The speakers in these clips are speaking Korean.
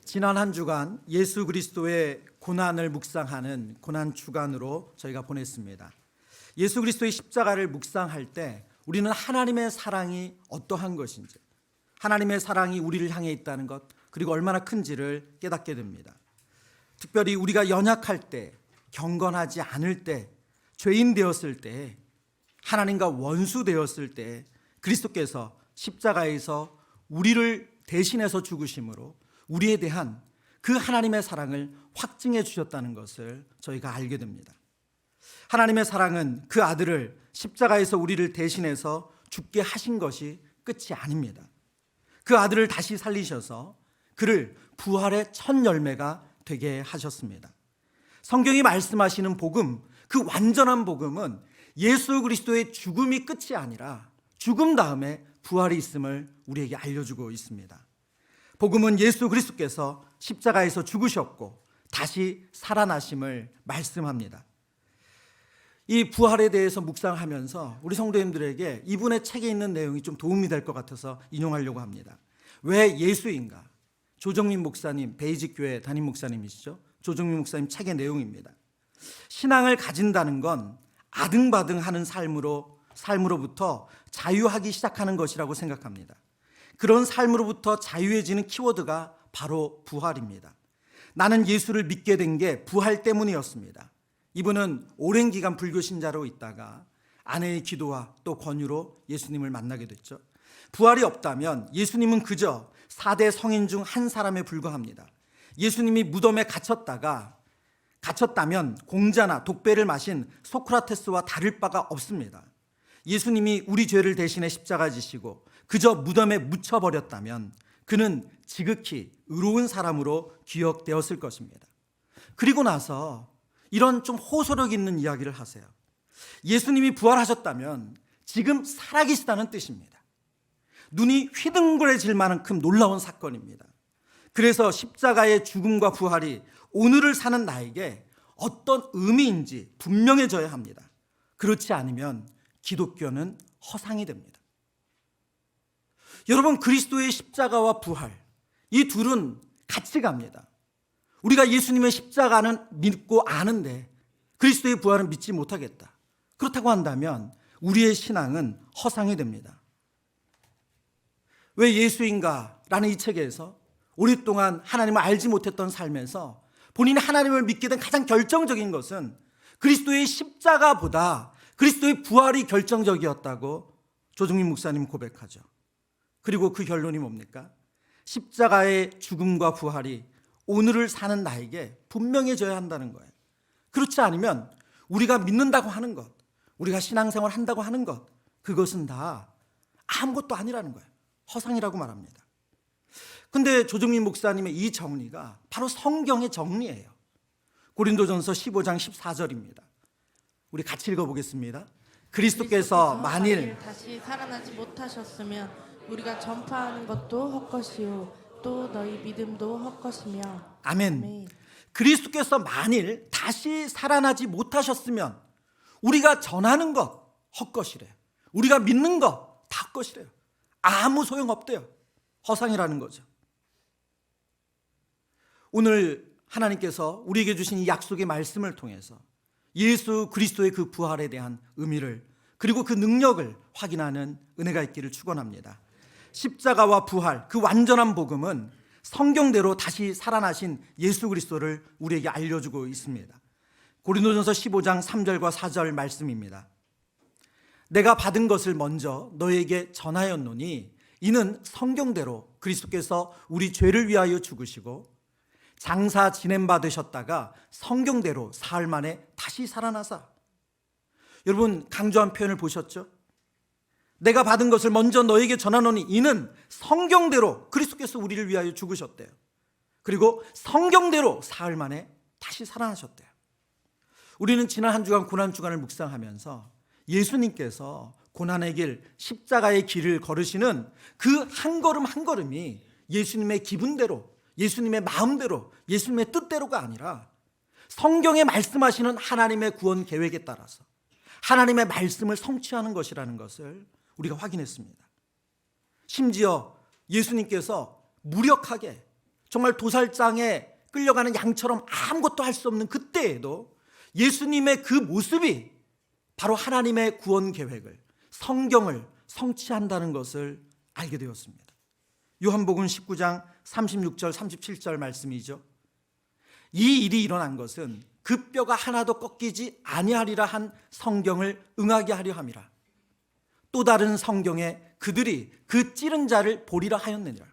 지난 한 주간 예수 그리스도의 고난을 묵상하는 고난 주간으로 저희가 보냈습니다. 예수 그리스도의 십자가를 묵상할 때 우리는 하나님의 사랑이 어떠한 것인지, 하나님의 사랑이 우리를 향해 있다는 것, 그리고 얼마나 큰지를 깨닫게 됩니다. 특별히 우리가 연약할 때, 경건하지 않을 때, 죄인 되었을 때, 하나님과 원수 되었을 때 그리스도께서 십자가에서 우리를 대신해서 죽으심으로 우리에 대한 그 하나님의 사랑을 확증해 주셨다는 것을 저희가 알게 됩니다. 하나님의 사랑은 그 아들을 십자가에서 우리를 대신해서 죽게 하신 것이 끝이 아닙니다. 그 아들을 다시 살리셔서 그를 부활의 첫 열매가 되게 하셨습니다. 성경이 말씀하시는 복음, 그 완전한 복음은 예수 그리스도의 죽음이 끝이 아니라 죽음 다음에 부활이 있음을 우리에게 알려주고 있습니다. 복음은 예수 그리스도께서 십자가에서 죽으셨고 다시 살아나심을 말씀합니다. 이 부활에 대해서 묵상하면서 우리 성도님들에게 이분의 책에 있는 내용이 좀 도움이 될 것 같아서 인용하려고 합니다. 왜 예수인가? 조정민 목사님, 베이직교회 담임 목사님이시죠? 조정민 목사님 책의 내용입니다. 신앙을 가진다는 건 아등바등하는 삶으로부터 자유하기 시작하는 것이라고 생각합니다. 그런 삶으로부터 자유해지는 키워드가 바로 부활입니다. 나는 예수를 믿게 된 게 부활 때문이었습니다. 이분은 오랜 기간 불교 신자로 있다가 아내의 기도와 또 권유로 예수님을 만나게 됐죠. 부활이 없다면 예수님은 그저 4대 성인 중 한 사람에 불과합니다. 예수님이 무덤에 갇혔다면 공자나 독배를 마신 소크라테스와 다를 바가 없습니다. 예수님이 우리 죄를 대신해 십자가 지시고 그저 무덤에 묻혀버렸다면 그는 지극히 의로운 사람으로 기억되었을 것입니다. 그리고 나서 이런 좀 호소력 있는 이야기를 하세요. 예수님이 부활하셨다면 지금 살아계시다는 뜻입니다. 눈이 휘둥그레질 만큼 놀라운 사건입니다. 그래서 십자가의 죽음과 부활이 오늘을 사는 나에게 어떤 의미인지 분명해져야 합니다. 그렇지 않으면 기독교는 허상이 됩니다. 여러분, 그리스도의 십자가와 부활, 이 둘은 같이 갑니다. 우리가 예수님의 십자가는 믿고 아는데 그리스도의 부활은 믿지 못하겠다. 그렇다고 한다면 우리의 신앙은 허상이 됩니다. 왜 예수인가? 라는 이 책에서 오랫동안 하나님을 알지 못했던 삶에서 본인이 하나님을 믿게 된 가장 결정적인 것은 그리스도의 십자가보다 그리스도의 부활이 결정적이었다고 조정민 목사님 고백하죠. 그리고 그 결론이 뭡니까? 십자가의 죽음과 부활이 오늘을 사는 나에게 분명해져야 한다는 거예요. 그렇지 않으면 우리가 믿는다고 하는 것, 우리가 신앙생활 한다고 하는 것, 그것은 다 아무것도 아니라는 거예요. 허상이라고 말합니다. 근데 조정민 목사님의 이 정리가 바로 성경의 정리예요. 고린도전서 15장 14절입니다. 우리 같이 읽어보겠습니다. 그리스도께서 만일 다시 살아나지 못하셨으면 우리가 전파하는 것도 헛것이요 또 너희 믿음도 헛것이며. 아멘. 아멘. 그리스도께서 만일 다시 살아나지 못하셨으면 우리가 전하는 것 헛것이래요. 우리가 믿는 것 다 헛것이래요. 아무 소용없대요. 허상이라는 거죠. 오늘 하나님께서 우리에게 주신 이 약속의 말씀을 통해서 예수 그리스도의 그 부활에 대한 의미를 그리고 그 능력을 확인하는 은혜가 있기를 축원합니다. 십자가와 부활, 그 완전한 복음은 성경대로 다시 살아나신 예수 그리스도를 우리에게 알려주고 있습니다. 고린도전서 15장 3절과 4절 말씀입니다. 내가 받은 것을 먼저 너에게 전하였노니 이는 성경대로 그리스도께서 우리 죄를 위하여 죽으시고 장사 지냄받으셨다가 성경대로 사흘 만에 다시 살아나사. 여러분, 강조한 표현을 보셨죠? 내가 받은 것을 먼저 너에게 전하노니 이는 성경대로 그리스도께서 우리를 위하여 죽으셨대요. 그리고 성경대로 사흘 만에 다시 살아나셨대요. 우리는 지난 한 주간 고난 주간을 묵상하면서 예수님께서 고난의 길, 십자가의 길을 걸으시는 그 한 걸음 한 걸음이 예수님의 기분대로, 예수님의 마음대로, 예수님의 뜻대로가 아니라 성경에 말씀하시는 하나님의 구원 계획에 따라서 하나님의 말씀을 성취하는 것이라는 것을 우리가 확인했습니다. 심지어 예수님께서 무력하게 정말 도살장에 끌려가는 양처럼 아무것도 할 수 없는 그때에도 예수님의 그 모습이 바로 하나님의 구원 계획을, 성경을 성취한다는 것을 알게 되었습니다. 요한복음 19장 36절 37절 말씀이죠. 이 일이 일어난 것은 그 뼈가 하나도 꺾이지 아니하리라 한 성경을 응하게 하려 함이라. 또 다른 성경에 그들이 그 찌른 자를 보리라 하였느니라.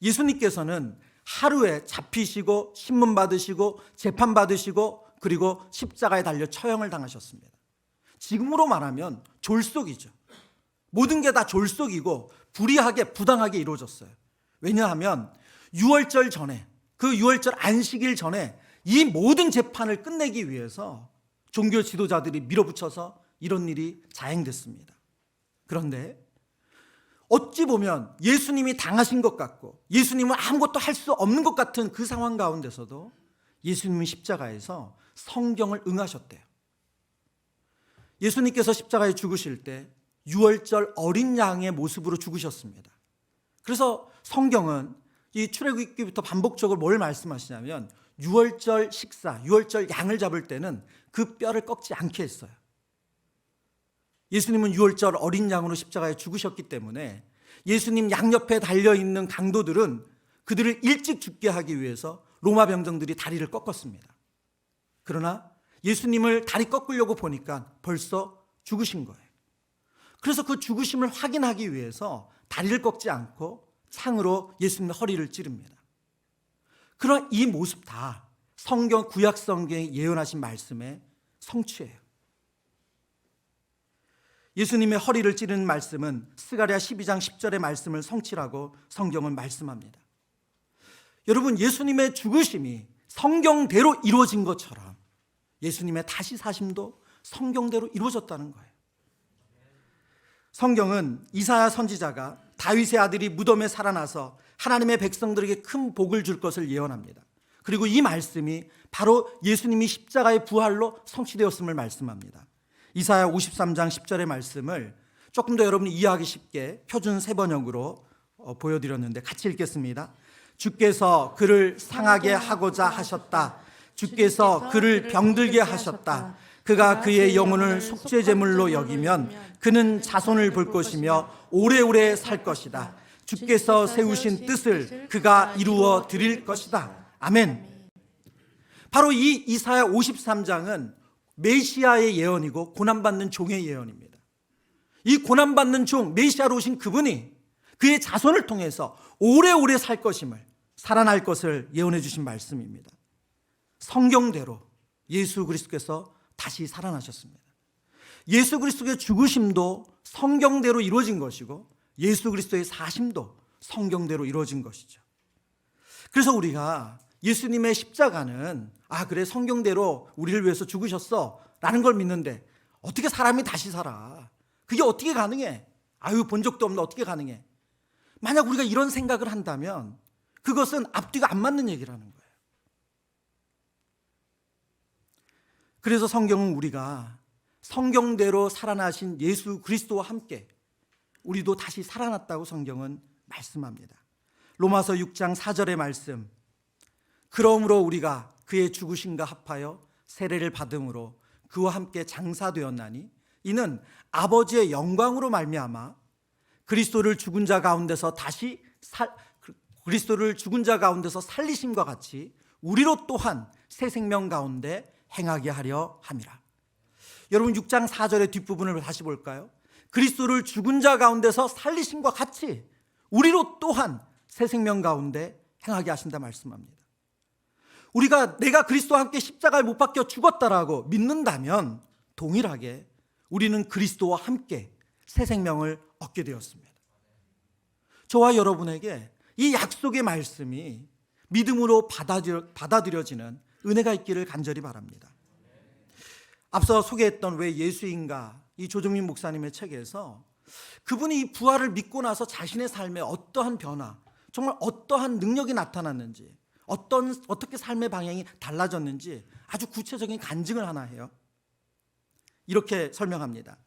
예수님께서는 하루에 잡히시고 신문 받으시고 재판 받으시고 그리고 십자가에 달려 처형을 당하셨습니다. 지금으로 말하면 졸속이죠. 모든 게 다 졸속이고 불의하게 부당하게 이루어졌어요. 왜냐하면 유월절 전에, 그 유월절 안식일 전에 이 모든 재판을 끝내기 위해서 종교 지도자들이 밀어붙여서 이런 일이 자행됐습니다. 그런데 어찌 보면 예수님이 당하신 것 같고 예수님은 아무것도 할 수 없는 것 같은 그 상황 가운데서도 예수님은 십자가에서 성경을 응하셨대요. 예수님께서 십자가에 죽으실 때 유월절 어린 양의 모습으로 죽으셨습니다. 그래서 성경은 이 출애굽기부터 반복적으로 뭘 말씀하시냐면 유월절 식사, 유월절 양을 잡을 때는 그 뼈를 꺾지 않게 했어요. 예수님은 유월절 어린 양으로 십자가에 죽으셨기 때문에 예수님 양옆에 달려있는 강도들은 그들을 일찍 죽게 하기 위해서 로마 병정들이 다리를 꺾었습니다. 그러나 예수님을 다리 꺾으려고 보니까 벌써 죽으신 거예요. 그래서 그 죽으심을 확인하기 위해서 다리를 꺾지 않고 창으로 예수님의 허리를 찌릅니다. 그런 이 모습 다 성경, 구약 성경에 예언하신 말씀의 성취예요. 예수님의 허리를 찌르는 말씀은 스가랴 12장 10절의 말씀을 성취라고 성경은 말씀합니다. 여러분, 예수님의 죽으심이 성경대로 이루어진 것처럼 예수님의 다시 사심도 성경대로 이루어졌다는 거예요. 성경은 이사야 선지자가 다윗의 아들이 무덤에 살아나서 하나님의 백성들에게 큰 복을 줄 것을 예언합니다. 그리고 이 말씀이 바로 예수님이 십자가의 부활로 성취되었음을 말씀합니다. 이사야 53장 10절의 말씀을 조금 더 여러분이 이해하기 쉽게 표준 세번역으로 보여드렸는데 같이 읽겠습니다. 주께서 그를 상하게 하고자 하셨다. 주께서 그를 병들게 하셨다. 그가 그의 영혼을 속죄제물로 여기면 그는 자손을 볼 것이며 오래오래 살 것이다. 주께서 세우신 뜻을 그가 이루어 드릴 것이다. 아멘. 바로 이 이사야 53장은 메시아의 예언이고 고난받는 종의 예언입니다. 이 고난받는 종, 메시아로 오신 그분이 그의 자손을 통해서 오래오래 살 것임을, 살아날 것을 예언해 주신 말씀입니다. 성경대로 예수 그리스도께서 다시 살아나셨습니다. 예수 그리스도의 죽으심도 성경대로 이루어진 것이고 예수 그리스도의 사심도 성경대로 이루어진 것이죠. 그래서 우리가 예수님의 십자가는 그래 성경대로 우리를 위해서 죽으셨어 라는 걸 믿는데 어떻게 사람이 다시 살아? 그게 어떻게 가능해? 본 적도 없는데 어떻게 가능해? 만약 우리가 이런 생각을 한다면 그것은 앞뒤가 안 맞는 얘기라는 거예요. 그래서 성경은 우리가 성경대로 살아나신 예수 그리스도와 함께 우리도 다시 살아났다고 성경은 말씀합니다. 로마서 6장 4절의 말씀, 그러므로 우리가 그의 죽으심과 합하여 세례를 받음으로 그와 함께 장사되었나니 이는 아버지의 영광으로 말미암아 그리스도를 죽은 자 가운데서 살리심과 같이 우리로 또한 새 생명 가운데 행하게 하려 함이라. 여러분 6장 4절의 뒷부분을 다시 볼까요? 그리스도를 죽은 자 가운데서 살리심과 같이 우리로 또한 새 생명 가운데 행하게 하신다 말씀합니다. 우리가 내가 그리스도와 함께 십자가에 못 박혀 죽었다라고 믿는다면 동일하게 우리는 그리스도와 함께 새 생명을 얻게 되었습니다. 저와 여러분에게 이 약속의 말씀이 믿음으로 받아들여지는 은혜가 있기를 간절히 바랍니다. 앞서 소개했던 왜 예수인가 이 조정민 목사님의 책에서 그분이 이 부활을 믿고 나서 자신의 삶에 어떠한 변화, 정말 어떠한 능력이 나타났는지, 어떻게 삶의 방향이 달라졌는지 아주 구체적인 간증을 하나 해요. 이렇게 설명합니다.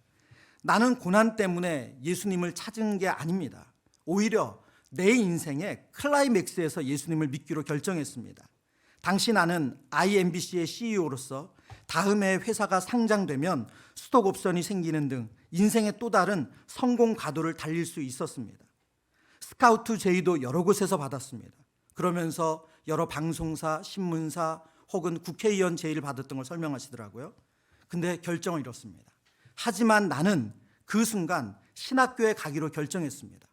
나는 고난 때문에 예수님을 찾은 게 아닙니다. 오히려 내 인생의 클라이맥스에서 예수님을 믿기로 결정했습니다. 당시 나는 IMBC의 CEO로서 다음 해 회사가 상장되면 스톡옵션이 생기는 등 인생의 또 다른 성공 가도를 달릴 수 있었습니다. 스카우트 제의도 여러 곳에서 받았습니다. 그러면서 여러 방송사, 신문사 혹은 국회의원 제의를 받았던 걸 설명하시더라고요. 근데 결정을 이뤘습니다. 하지만 나는 그 순간 신학교에 가기로 결정했습니다.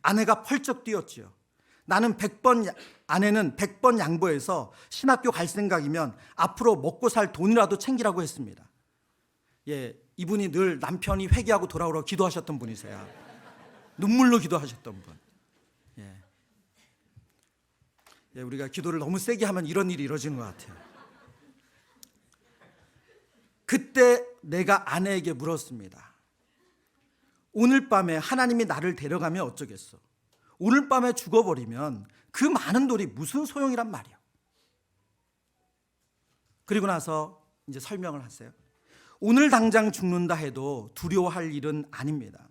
아내가 펄쩍 뛰었지요. 아내는 100번 양보해서 신학교 갈 생각이면 앞으로 먹고 살 돈이라도 챙기라고 했습니다. 예, 이분이 늘 남편이 회개하고 돌아오라고 기도하셨던 분이세요. 눈물로 기도하셨던 분. 예, 우리가 기도를 너무 세게 하면 이런 일이 이루어지는 것 같아요. 그때 내가 아내에게 물었습니다. 오늘 밤에 하나님이 나를 데려가면 어쩌겠어? 오늘 밤에 죽어버리면 그 많은 돈이 무슨 소용이란 말이야. 그리고 나서 이제 설명을 하세요. 오늘 당장 죽는다 해도 두려워할 일은 아닙니다.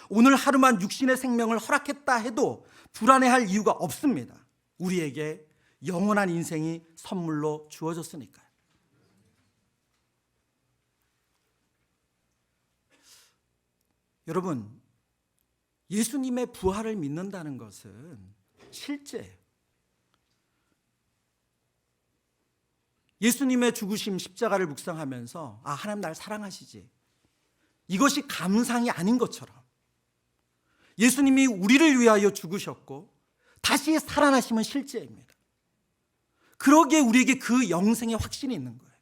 오늘 하루만 육신의 생명을 허락했다 해도 불안해할 이유가 없습니다. 우리에게 영원한 인생이 선물로 주어졌으니까요. 여러분, 예수님의 부활을 믿는다는 것은 실제예요. 예수님의 죽으심 십자가를 묵상하면서 하나님 날 사랑하시지, 이것이 감상이 아닌 것처럼 예수님이 우리를 위하여 죽으셨고 다시 살아나심은 실제입니다. 그러기에 우리에게 그 영생의 확신이 있는 거예요.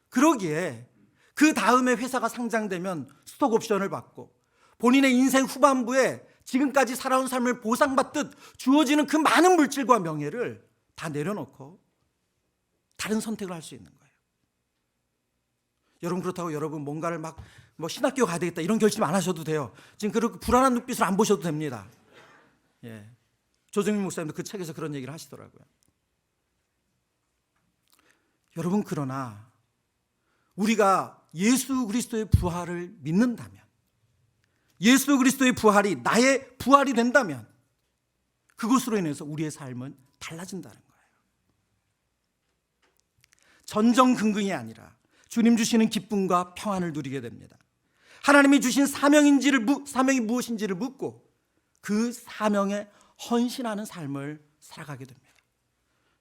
그러기에 그 다음에 회사가 상장되면 스톡옵션을 받고 본인의 인생 후반부에 지금까지 살아온 삶을 보상받듯 주어지는 그 많은 물질과 명예를 다 내려놓고 다른 선택을 할 수 있는 거예요. 여러분, 그렇다고 여러분 뭔가를 막 신학교 가야 되겠다 이런 결심 안 하셔도 돼요. 지금 그렇게 불안한 눈빛을 안 보셔도 됩니다. 예. 조정민 목사님도 그 책에서 그런 얘기를 하시더라고요. 여러분, 그러나 우리가 예수 그리스도의 부활을 믿는다면, 예수 그리스도의 부활이 나의 부활이 된다면 그것으로 인해서 우리의 삶은 달라진다는 거예요. 전전긍긍이 아니라 주님 주시는 기쁨과 평안을 누리게 됩니다. 하나님이 주신 사명이 무엇인지를 묻고 그 사명에 헌신하는 삶을 살아가게 됩니다.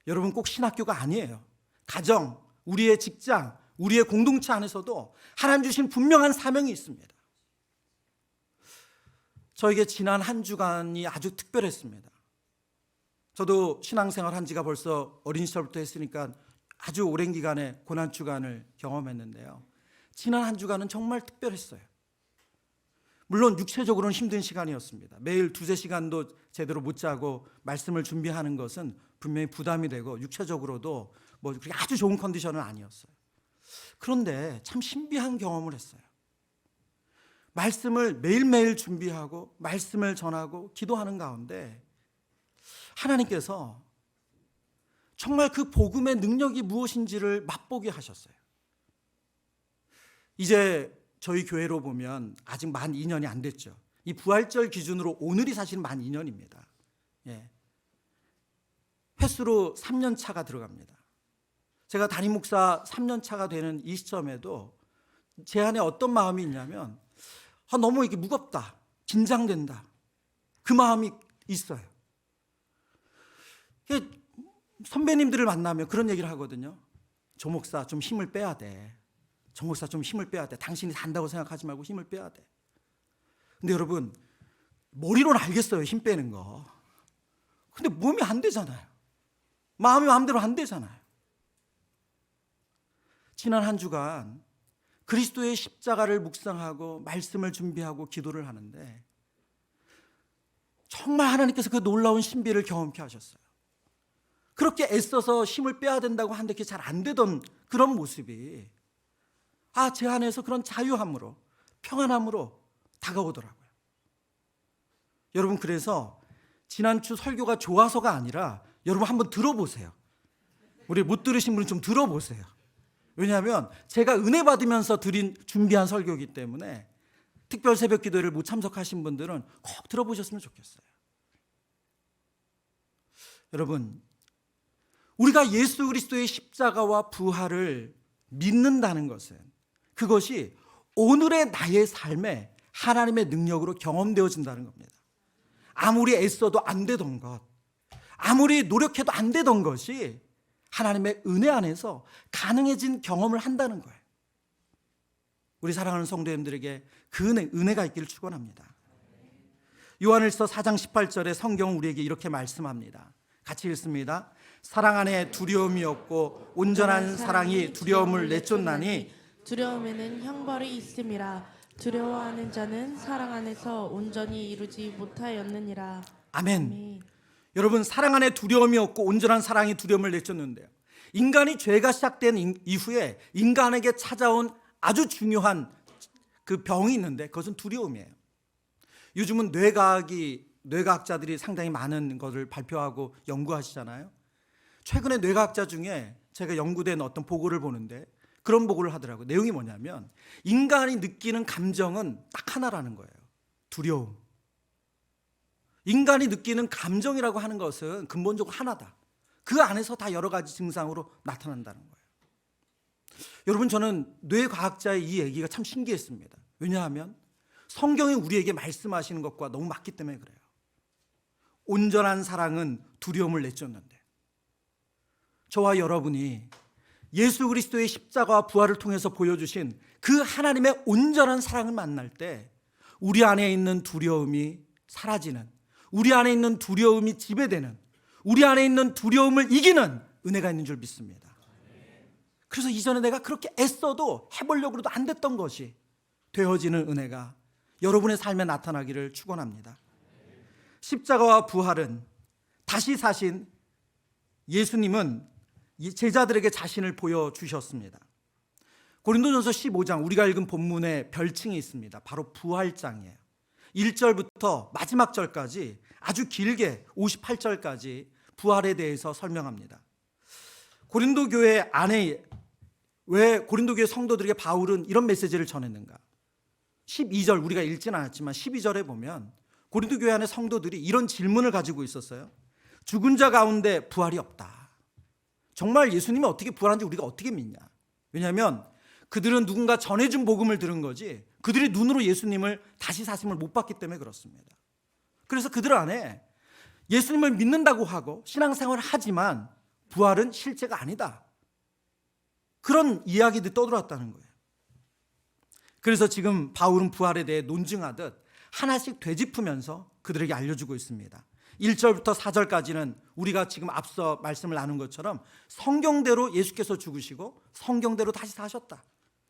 여러분, 꼭 신학교가 아니에요. 가정, 우리의 직장, 우리의 공동체 안에서도 하나님 주신 분명한 사명이 있습니다. 저에게 지난 한 주간이 아주 특별했습니다. 저도 신앙생활 한 지가 벌써 어린 시절부터 했으니까 아주 오랜 기간의 고난주간을 경험했는데요. 지난 한 주간은 정말 특별했어요. 물론 육체적으로는 힘든 시간이었습니다. 매일 2-3시간도 제대로 못 자고 말씀을 준비하는 것은 분명히 부담이 되고 육체적으로도 그렇게 아주 좋은 컨디션은 아니었어요. 그런데 참 신비한 경험을 했어요. 말씀을 매일매일 준비하고 말씀을 전하고 기도하는 가운데 하나님께서 정말 그 복음의 능력이 무엇인지를 맛보게 하셨어요. 이제 저희 교회로 보면 아직 만 2년이 안 됐죠. 이 부활절 기준으로 오늘이 사실 만 2년입니다. 예. 횟수로 3년 차가 들어갑니다. 제가 담임 목사 3년 차가 되는 이 시점에도 제 안에 어떤 마음이 있냐면 너무 이게 무겁다, 긴장된다, 그 마음이 있어요. 선배님들을 만나면 그런 얘기를 하거든요. 조 목사 좀 힘을 빼야 돼. 조 목사 좀 힘을 빼야 돼. 당신이 산다고 생각하지 말고 힘을 빼야 돼. 근데 여러분, 머리로는 알겠어요, 힘 빼는 거. 근데 몸이 안 되잖아요. 마음이 마음대로 안 되잖아요. 지난 한 주간 그리스도의 십자가를 묵상하고 말씀을 준비하고 기도를 하는데 정말 하나님께서 그 놀라운 신비를 경험케 하셨어요. 그렇게 애써서 힘을 빼야 된다고 하는데 그게 잘 안 되던 그런 모습이 제 안에서 그런 자유함으로, 평안함으로 다가오더라고요. 여러분, 그래서 지난주 설교가 좋아서가 아니라 여러분 한번 들어보세요. 우리 못 들으신 분은 좀 들어보세요. 왜냐하면 제가 은혜 받으면서 준비한 설교이기 때문에 특별 새벽 기도회를 못 참석하신 분들은 꼭 들어보셨으면 좋겠어요. 여러분, 우리가 예수 그리스도의 십자가와 부활을 믿는다는 것은 그것이 오늘의 나의 삶에 하나님의 능력으로 경험되어진다는 겁니다. 아무리 애써도 안 되던 것, 아무리 노력해도 안 되던 것이 하나님의 은혜 안에서 가능해진 경험을 한다는 거예요. 우리 사랑하는 성도님들에게 그 은혜가 있기를 축원합니다. 요한일서 4장 18절에 성경은 우리에게 이렇게 말씀합니다. 같이 읽습니다. 사랑 안에 두려움이 없고 온전한 사랑이 두려움을 내쫓나니 두려움에는 형벌이 있음이라. 두려워하는 자는 사랑 안에서 온전히 이루지 못하였느니라. 아멘. 아멘. 여러분, 사랑 안에 두려움이 없고 온전한 사랑이 두려움을 내쫓는데요. 인간이 죄가 시작된 이후에 인간에게 찾아온 아주 중요한 그 병이 있는데 그것은 두려움이에요. 요즘은 뇌과학자들이 상당히 많은 것을 발표하고 연구하시잖아요. 최근에 뇌과학자 중에 제가 연구된 어떤 보고를 보는데 그런 보고를 하더라고요. 내용이 뭐냐면 인간이 느끼는 감정은 딱 하나라는 거예요. 두려움. 인간이 느끼는 감정이라고 하는 것은 근본적으로 하나다. 그 안에서 다 여러 가지 증상으로 나타난다는 거예요. 여러분, 저는 뇌과학자의 이 얘기가 참 신기했습니다. 왜냐하면 성경이 우리에게 말씀하시는 것과 너무 맞기 때문에 그래요. 온전한 사랑은 두려움을 내쫓는데, 저와 여러분이 예수 그리스도의 십자가와 부활을 통해서 보여주신 그 하나님의 온전한 사랑을 만날 때 우리 안에 있는 두려움이 사라지는, 우리 안에 있는 두려움이 지배되는, 우리 안에 있는 두려움을 이기는 은혜가 있는 줄 믿습니다. 그래서 이전에 내가 그렇게 애써도 해보려고 해도 안 됐던 것이 되어지는 은혜가 여러분의 삶에 나타나기를 축원합니다. 십자가와 부활은 다시 사신 예수님은 제자들에게 자신을 보여주셨습니다. 고린도전서 15장, 우리가 읽은 본문에 별칭이 있습니다. 바로 부활장이에요. 1절부터 마지막 절까지 아주 길게 58절까지 부활에 대해서 설명합니다. 고린도 교회 안에 왜 고린도 교회 성도들에게 바울은 이런 메시지를 전했는가? 12절, 우리가 읽지는 않았지만 12절에 보면 고린도 교회 안에 성도들이 이런 질문을 가지고 있었어요. 죽은 자 가운데 부활이 없다. 정말 예수님이 어떻게 부활한지 우리가 어떻게 믿냐? 왜냐하면 그들은 누군가 전해준 복음을 들은 거지 그들이 눈으로 예수님을 다시 사심을 못 봤기 때문에 그렇습니다. 그래서 그들 안에 예수님을 믿는다고 하고 신앙생활을 하지만 부활은 실제가 아니다. 그런 이야기들이 떠들어왔다는 거예요. 그래서 지금 바울은 부활에 대해 논증하듯 하나씩 되짚으면서 그들에게 알려주고 있습니다. 1절부터 4절까지는 우리가 지금 앞서 말씀을 나눈 것처럼 성경대로 예수께서 죽으시고 성경대로 다시 사셨다.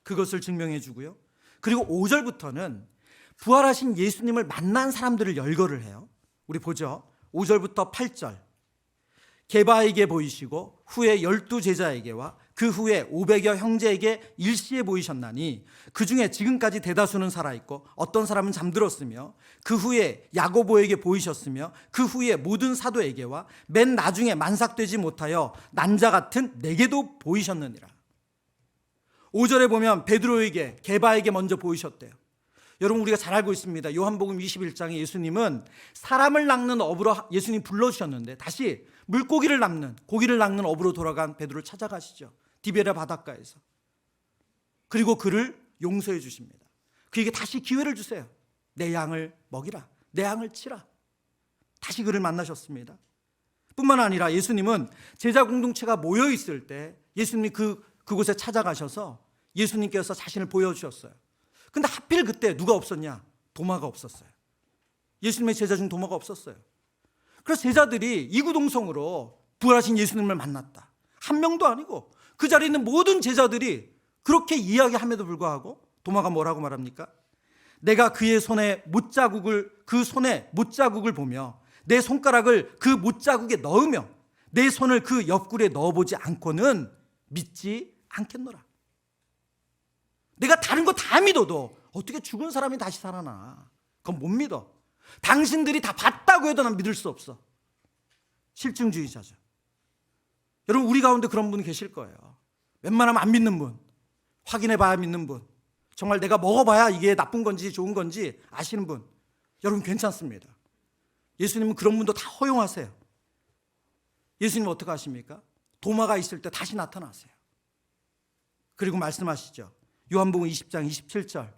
그것을 증명해 주고요. 그리고 5절부터는 부활하신 예수님을 만난 사람들을 열거를 해요. 우리 보죠. 5절부터 8절. 게바에게 보이시고 후에 12제자에게와 그 후에 500여 형제에게 일시에 보이셨나니 그 중에 지금까지 대다수는 살아있고 어떤 사람은 잠들었으며 그 후에 야고보에게 보이셨으며 그 후에 모든 사도에게와 맨 나중에 만삭되지 못하여 난자 같은 내게도 보이셨느니라. 5절에 보면 베드로에게 게바에게 먼저 보이셨대요. 여러분, 우리가 잘 알고 있습니다. 요한복음 21장에 예수님은 사람을 낚는 어부로 예수님 불러주셨는데 다시 물고기를 낚는, 고기를 낚는 어부로 돌아간 베드로를 찾아가시죠. 디베랴 바닷가에서. 그리고 그를 용서해 주십니다. 그에게 다시 기회를 주세요. 내 양을 먹이라. 내 양을 치라. 다시 그를 만나셨습니다. 뿐만 아니라 예수님은 제자 공동체가 모여 있을 때 예수님이 그곳에 찾아가셔서 예수님께서 자신을 보여주셨어요. 근데 하필 그때 누가 없었냐? 도마가 없었어요. 예수님의 제자 중 도마가 없었어요. 그래서 제자들이 이구동성으로 부활하신 예수님을 만났다. 한 명도 아니고 그 자리에 있는 모든 제자들이 그렇게 이야기함에도 불구하고 도마가 뭐라고 말합니까? 내가 그의 손에 못자국을 보며 내 손가락을 그 못자국에 넣으며 내 손을 그 옆구리에 넣어보지 않고는 믿지 않겠노라. 내가 다른 거 다 믿어도 어떻게 죽은 사람이 다시 살아나? 그건 못 믿어. 당신들이 다 봤다고 해도 난 믿을 수 없어. 실증주의자죠. 여러분, 우리 가운데 그런 분 계실 거예요. 웬만하면 안 믿는 분, 확인해 봐야 믿는 분. 정말 내가 먹어봐야 이게 나쁜 건지 좋은 건지 아시는 분, 여러분 괜찮습니다. 예수님은 그런 분도 다 허용하세요. 예수님 어떻게 하십니까? 도마가 있을 때 다시 나타나세요. 그리고 말씀하시죠. 요한복음 20장 27절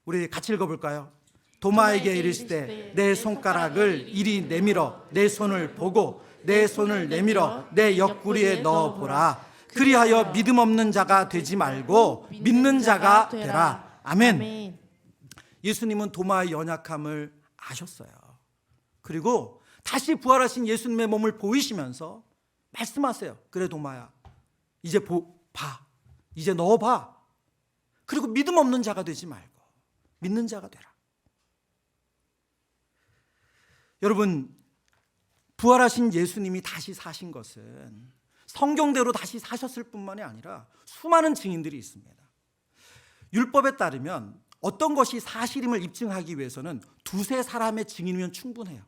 우리 같이 읽어볼까요? 도마에게 이르시되 내 손가락을 이리 내밀어 내 손을 보고 내 손을 내밀어 내 옆구리에 넣어보라. 그리하여 믿음 없는 자가 되지 말고 믿는 자가 되라. 아멘. 예수님은 도마의 연약함을 아셨어요. 그리고 다시 부활하신 예수님의 몸을 보이시면서 말씀하세요. 그래 도마야, 이제 봐, 이제 넣어봐. 그리고 믿음 없는 자가 되지 말고 믿는 자가 되라. 여러분, 부활하신 예수님이 다시 사신 것은 성경대로 다시 사셨을 뿐만이 아니라 수많은 증인들이 있습니다. 율법에 따르면 어떤 것이 사실임을 입증하기 위해서는 두세 사람의 증인이면 충분해요.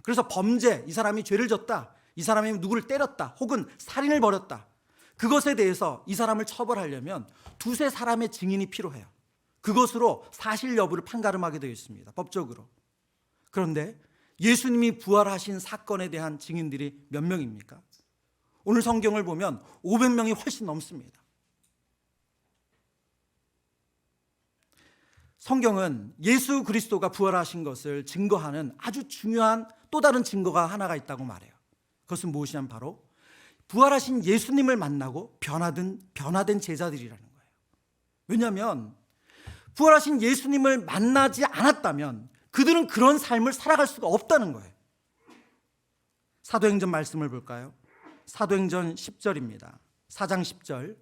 그래서 범죄, 이 사람이 죄를 졌다, 이 사람이 누구를 때렸다, 혹은 살인을 벌였다, 그것에 대해서 이 사람을 처벌하려면 두세 사람의 증인이 필요해요. 그것으로 사실 여부를 판가름하게 되어 있습니다, 법적으로. 그런데 예수님이 부활하신 사건에 대한 증인들이 몇 명입니까? 오늘 성경을 보면 500명이 훨씬 넘습니다. 성경은 예수 그리스도가 부활하신 것을 증거하는 아주 중요한 또 다른 증거가 하나가 있다고 말해요. 그것은 무엇이냐면 바로 부활하신 예수님을 만나고 변화된 제자들이라는 거예요. 왜냐하면 부활하신 예수님을 만나지 않았다면 그들은 그런 삶을 살아갈 수가 없다는 거예요. 사도행전 말씀을 볼까요? 사도행전 10절입니다. 4장 10절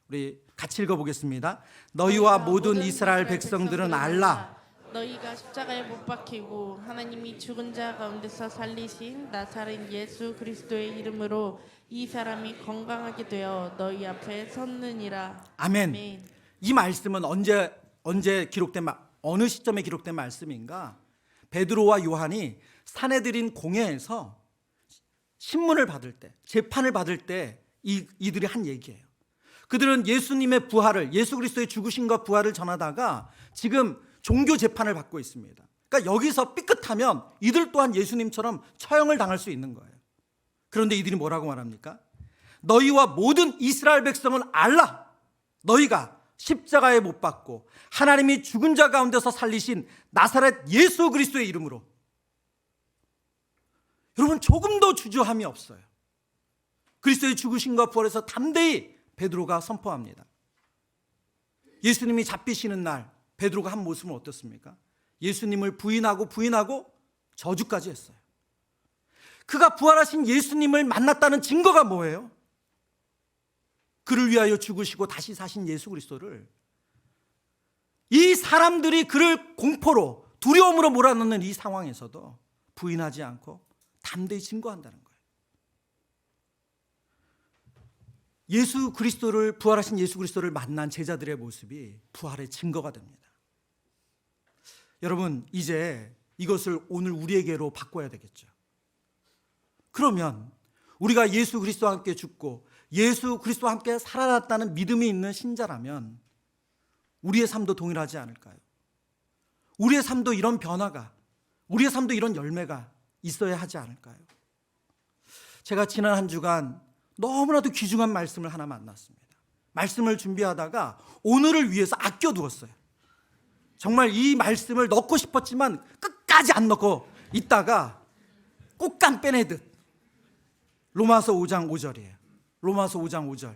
우리 같이 읽어보겠습니다. 너희와 모든 이스라엘 백성들은 알라. 너희가 십자가에 못 박히고 하나님이 죽은 자 가운데서 살리신 나사렛 예수 그리스도의 이름으로 이 사람이 건강하게 되어 너희 앞에 섰느니라. 아멘. 아멘. 이 말씀은 언제 기록된 어느 시점에 기록된 말씀인가? 베드로와 요한이 산헤드린 공회에서 신문을 받을 때, 재판을 받을 때 이들이 한 얘기예요. 그들은 예수님의 부활을, 예수 그리스도의 죽으심과 부활을 전하다가 지금 종교 재판을 받고 있습니다. 그러니까 여기서 삐끗하면 이들 또한 예수님처럼 처형을 당할 수 있는 거예요. 그런데 이들이 뭐라고 말합니까? 너희와 모든 이스라엘 백성은 알라. 너희가 십자가에 못 박고 하나님이 죽은 자 가운데서 살리신 나사렛 예수 그리스도의 이름으로. 여러분, 조금 더 주저함이 없어요. 그리스도의 죽으심과 부활에서 담대히 베드로가 선포합니다. 예수님이 잡히시는 날 베드로가 한 모습은 어떻습니까? 예수님을 부인하고 저주까지 했어요. 그가 부활하신 예수님을 만났다는 증거가 뭐예요? 그를 위하여 죽으시고 다시 사신 예수 그리스도를 이 사람들이 그를 공포로 두려움으로 몰아넣는 이 상황에서도 부인하지 않고 담대히 증거한다는 거예요. 예수 그리스도를, 부활하신 예수 그리스도를 만난 제자들의 모습이 부활의 증거가 됩니다. 여러분, 이제 이것을 오늘 우리에게로 바꿔야 되겠죠. 그러면 우리가 예수 그리스도와 함께 죽고 예수 그리스도와 함께 살아났다는 믿음이 있는 신자라면 우리의 삶도 동일하지 않을까요? 우리의 삶도 이런 변화가, 우리의 삶도 이런 열매가 있어야 하지 않을까요? 제가 지난 한 주간 너무나도 귀중한 말씀을 하나 만났습니다. 말씀을 준비하다가 오늘을 위해서 아껴두었어요. 정말 이 말씀을 넣고 싶었지만 끝까지 안 넣고 있다가 꽃감 빼내듯 로마서 5장 5절이에요. 로마서 5장 5절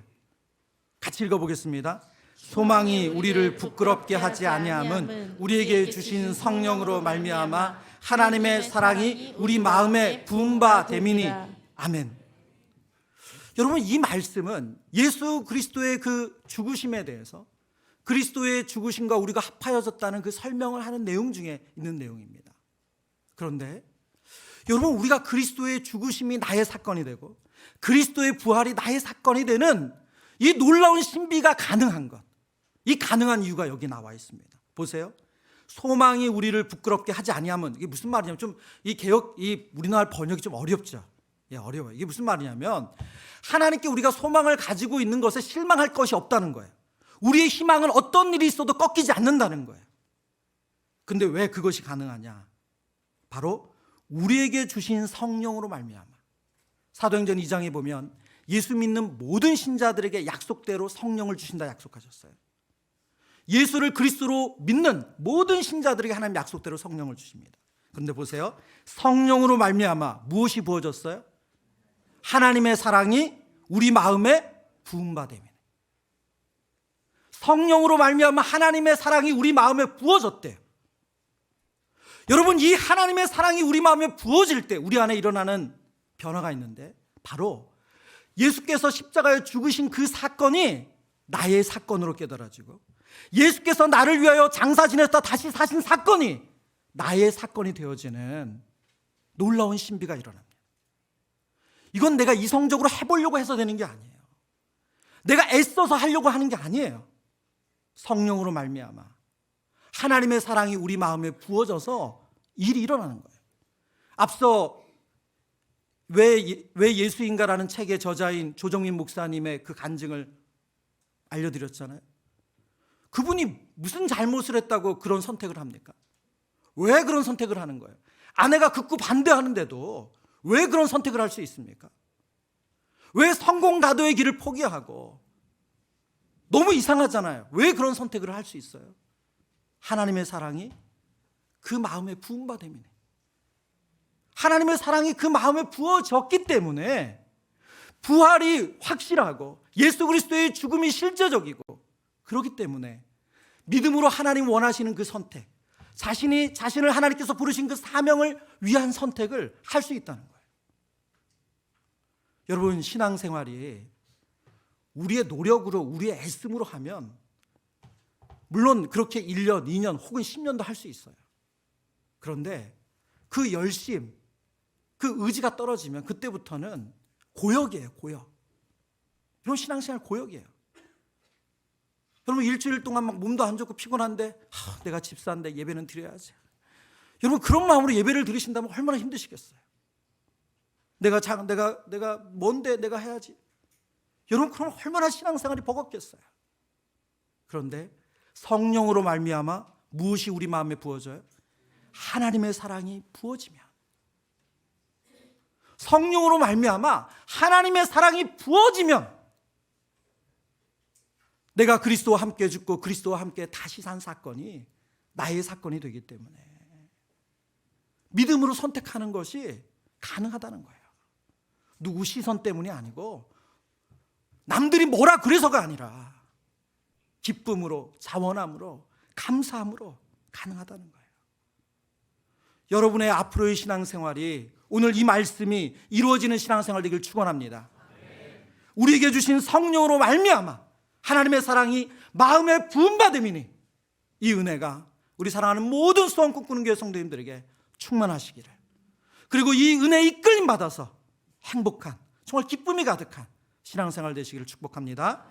같이 읽어보겠습니다. 소망이 우리를 부끄럽게 하지 아니함은 우리에게 주신 성령으로 말미암아 하나님의 사랑이 우리 마음에 부은 바 됨이니. 아멘. 여러분, 이 말씀은 예수 그리스도의 그 죽으심에 대해서 그리스도의 죽으심과 우리가 합하여졌다는 그 설명을 하는 내용 중에 있는 내용입니다. 그런데 여러분, 우리가 그리스도의 죽으심이 나의 사건이 되고 그리스도의 부활이 나의 사건이 되는 이 놀라운 신비가 가능한 것, 이 가능한 이유가 여기 나와 있습니다. 보세요. 소망이 우리를 부끄럽게 하지 아니하면, 이게 무슨 말이냐면 좀 이 우리나라 번역이 좀 어렵죠. 예, 어려워요. 이게 무슨 말이냐면 하나님께 우리가 소망을 가지고 있는 것에 실망할 것이 없다는 거예요. 우리의 희망은 어떤 일이 있어도 꺾이지 않는다는 거예요. 근데 왜 그것이 가능하냐? 바로 우리에게 주신 성령으로 말미암아. 사도행전 2장에 보면 예수 믿는 모든 신자들에게 약속대로 성령을 주신다 약속하셨어요. 예수를 그리스도로 믿는 모든 신자들에게 하나님 약속대로 성령을 주십니다. 그런데 보세요. 성령으로 말미암아 무엇이 부어졌어요? 하나님의 사랑이 우리 마음에 부음받음이네. 성령으로 말미암아 하나님의 사랑이 우리 마음에 부어졌대요. 여러분, 이 하나님의 사랑이 우리 마음에 부어질 때 우리 안에 일어나는 변화가 있는데, 바로 예수께서 십자가에 죽으신 그 사건이 나의 사건으로 깨달아지고, 예수께서 나를 위하여 장사 지냈다 다시 사신 사건이 나의 사건이 되어지는 놀라운 신비가 일어납니다. 이건 내가 이성적으로 해보려고 해서 되는 게 아니에요. 내가 애써서 하려고 하는 게 아니에요. 성령으로 말미암아 하나님의 사랑이 우리 마음에 부어져서 일이 일어나는 거예요. 앞서 왜 예수인가라는 책의 저자인 조정민 목사님의 그 간증을 알려드렸잖아요. 그분이 무슨 잘못을 했다고 그런 선택을 합니까? 왜 그런 선택을 하는 거예요? 아내가 극구 반대하는데도 왜 그런 선택을 할 수 있습니까? 왜 성공 가도의 길을 포기하고? 너무 이상하잖아요. 왜 그런 선택을 할 수 있어요? 하나님의 사랑이 그 마음에 부음받음이네. 하나님의 사랑이 그 마음에 부어졌기 때문에 부활이 확실하고 예수 그리스도의 죽음이 실제적이고, 그렇기 때문에 믿음으로 하나님 원하시는 그 선택, 자신을 하나님께서 부르신 그 사명을 위한 선택을 할 수 있다는 거예요. 여러분, 신앙생활이 우리의 노력으로, 우리의 애씀으로 하면 물론 그렇게 1년, 2년 혹은 10년도 할 수 있어요. 그런데 그 열심, 그 의지가 떨어지면 그때부터는 고역이에요, 고역. 이런 신앙생활 고역이에요. 여러분, 일주일 동안 막 몸도 안 좋고 피곤한데 내가 집사인데 예배는 드려야지. 여러분, 그런 마음으로 예배를 드리신다면 얼마나 힘드시겠어요. 내가 뭔데 내가 해야지. 여러분, 그럼 얼마나 신앙생활이 버겁겠어요. 그런데 성령으로 말미암아 무엇이 우리 마음에 부어져요? 하나님의 사랑이 부어지면, 성령으로 말미암아 하나님의 사랑이 부어지면 내가 그리스도와 함께 죽고 그리스도와 함께 다시 산 사건이 나의 사건이 되기 때문에 믿음으로 선택하는 것이 가능하다는 거예요. 누구 시선 때문이 아니고 남들이 뭐라 그래서가 아니라 기쁨으로, 자원함으로, 감사함으로 가능하다는 거예요. 여러분의 앞으로의 신앙생활이, 오늘 이 말씀이 이루어지는 신앙생활 되길 축원합니다. 우리에게 주신 성령으로 말미암아 하나님의 사랑이 마음에 부음받음이니 이 은혜가 우리 사랑하는 모든 소원 꿈꾸는 교회 성도님들에게 충만하시기를, 그리고 이 은혜에 이끌림 받아서 행복한, 정말 기쁨이 가득한 신앙생활 되시기를 축복합니다.